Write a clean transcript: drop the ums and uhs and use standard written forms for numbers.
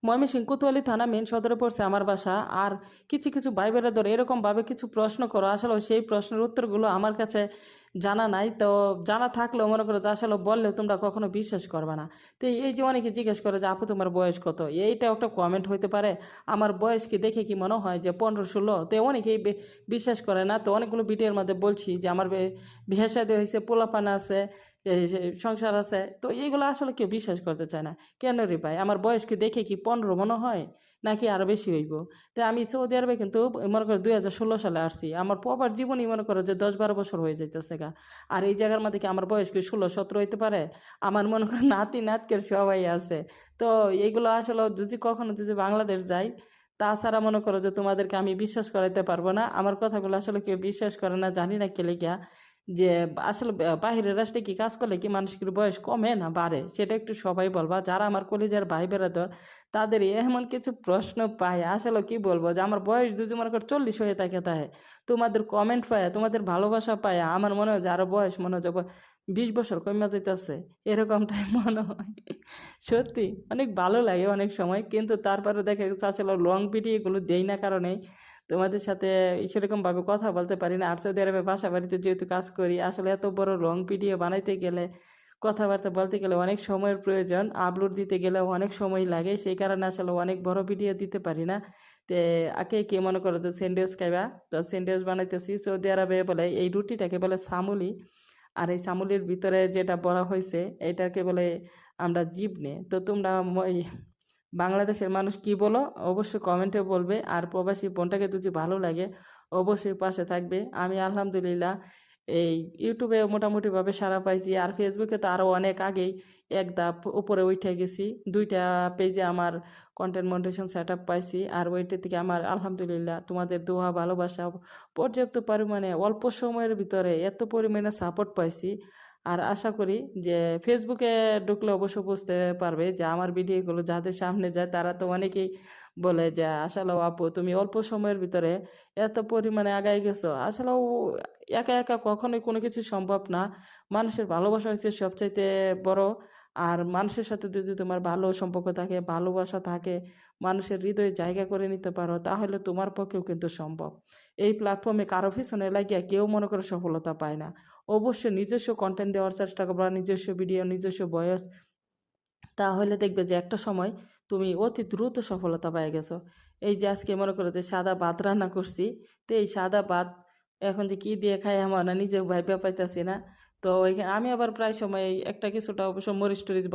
ময়মনসিংহ কোতোয়ালি থানা মেন সদরে পড়ছে আমার বাসা। আর কিছু কিছু ভাই বোনেদের এরকমভাবে কিছু প্রশ্ন করো, আসলে সেই প্রশ্নের উত্তরগুলো আমার কাছে জানা নাই। তো জানা থাকলেও মনে করো যে আসলে বললেও তোমরা কখনো বিশ্বাস করবে না। তো এই যে অনেকে জিজ্ঞেস করে যে আপু তোমার বয়স কত, এইটা একটা কমেন্ট হইতে পারে। আমার বয়স কি দেখে কি মনে হয় যে 15-16? তো অনেকেই বিশ্বাস করে না। তো অনেকগুলো ভিডিওর মধ্যে বলছি যে আমার বিয়ে শাদী হয়েছে, পোলাপান আছে, সংসার আছে। তো এইগুলো আসলে কেউ বিশ্বাস করতে চায় না। কেন রে ভাই, আমার বয়স কি দেখে কি 15 মনে হয় নাকি আরও বেশি হইব? তো আমি সৌদি আরবে কিন্তু মনে করো 2016 সালে আসছি। আমার পবার জীবনই মনে করো যে 10-12 বছর হয়ে যাইতেছে গা। আর এই জায়গার মধ্যে কি আমার বয়স কি 16-17 হইতে পারে? আমার মনে করো নাতি নাতকের সবাই আছে। তো এইগুলো আসলে যদি বাংলাদেশ যাই, তাছাড়া মনে করো যে তোমাদেরকে আমি বিশ্বাস করাইতে পারবো না। আমার কথাগুলো আসলে কেউ বিশ্বাস করে না, জানি না কে লিগা। যে আসলে বাহিরের রাষ্ট্রে কি কাজ করলে কি মানুষের বয়স কমে না বাড়ে, সেটা একটু সবাই বলবা। যারা আমার কলিজার ভাই বেড়াদর, তাদের এমন কিছু প্রশ্ন পায়, আসলে কি বলবো, যে আমার বয়স যদি মনে করো 40 হয়ে থাকে, তাহে তোমাদের কমেন্ট পায়, তোমাদের ভালোবাসা পায়, আমার মনে হয় যে আরো বয়স মনে হয় যে 20 বছর কমে যেতেছে, এরকমটাই মনে হয়। সত্যি অনেক ভালো লাগে অনেক সময়, কিন্তু তারপরে দেখা যাচ্ছে আসলে লং ভিডিওগুলো দেই না কারণে তোমাদের সাথে সেরকমভাবে কথা বলতে পারি না। আর সৌদি আরবে বাসা বাড়িতে যেহেতু কাজ করি, আসলে এত বড় লং ভিডিও বানাইতে গেলে, কথাবার্তা বলতে গেলে অনেক সময়ের প্রয়োজন, আপলোড দিতে গেলেও অনেক সময় লাগে। সেই কারণে আসলে অনেক বড় ভিডিও দিতে পারি না। তে আগে কে মনে করো যে স্যান্ডউইচ খাইবা, তো স্যান্ডউইচ বানাইতেছি। সৌদি আরবে বলে এই রুটিটাকে বলে সামুলি। আর এই সামুলির ভিতরে যেটা বলা হয়েছে এটাকে বলে আমরা জিবনে। তো তোমরা বাংলাদেশের মানুষ কি বলো অবশ্যই কমেন্টে বলবে। আর প্রবাসী বোনটাকে যদি ভালো লাগে অবশ্যই পাশে থাকবে। আমি আলহামদুলিল্লাহ এই ইউটিউবে মোটামুটিভাবে সাড়া পাইছি, আর ফেসবুকে তো আরও অনেক আগেই এক ধাপ উপরে উঠে গেছি। 2টা পেজে আমার কন্টেন্ট মনিটাইজেশন সেট আপ পাইছি। আর ওইটা থেকে আমার আলহামদুলিল্লাহ তোমাদের দোয়া ভালোবাসা পর্যাপ্ত পরিমাণে অল্প সময়ের ভিতরে এত পরিমাণে সাপোর্ট পাইছি। আর আশা করি যে ফেসবুকে ঢুকলে অবশ্য বুঝতে পারবে যে আমার ভিডিওগুলো যাদের সামনে যায় তারা তো অনেকেই বলে যে আসলে আপু তুমি অল্প সময়ের ভিতরে এত পরিমাণে আগায় গেছো। আসলে একা একা কখনোই কোনো কিছু সম্ভব না। মানুষের ভালোবাসা হচ্ছে সবচাইতে বড়। আর মানুষের সাথে যদি তোমার ভালো সম্পর্ক থাকে, ভালোবাসা থাকে, মানুষের হৃদয়ে জায়গা করে নিতে পারো, তাহলে তোমার পক্ষেও কিন্তু সম্ভব। এই প্ল্যাটফর্মে কারো পিছনে লাগিয়া কেউ মনে করে সফলতা পায় না। অবশ্যই নিজস্ব কন্টেন্ট দেওয়ার চেষ্টা করবা, নিজস্ব ভিডিও, নিজস্ব ভয়েস, তাহলে দেখবে যে একটা সময় তুমি অতি দ্রুত সফলতা পেয়ে গেছো। এই যে আজকে মনে করো যে সাদা ভাত রান্না করছি, তো এই সাদা ভাত এখন যে কি দিয়ে খাই আমার না নিজেও ভাইবা পাইতেছি না। তো ওইখানে আমি আবার প্রায় সময় একটা কিছুটা অবশ্য মরিচ টরিচ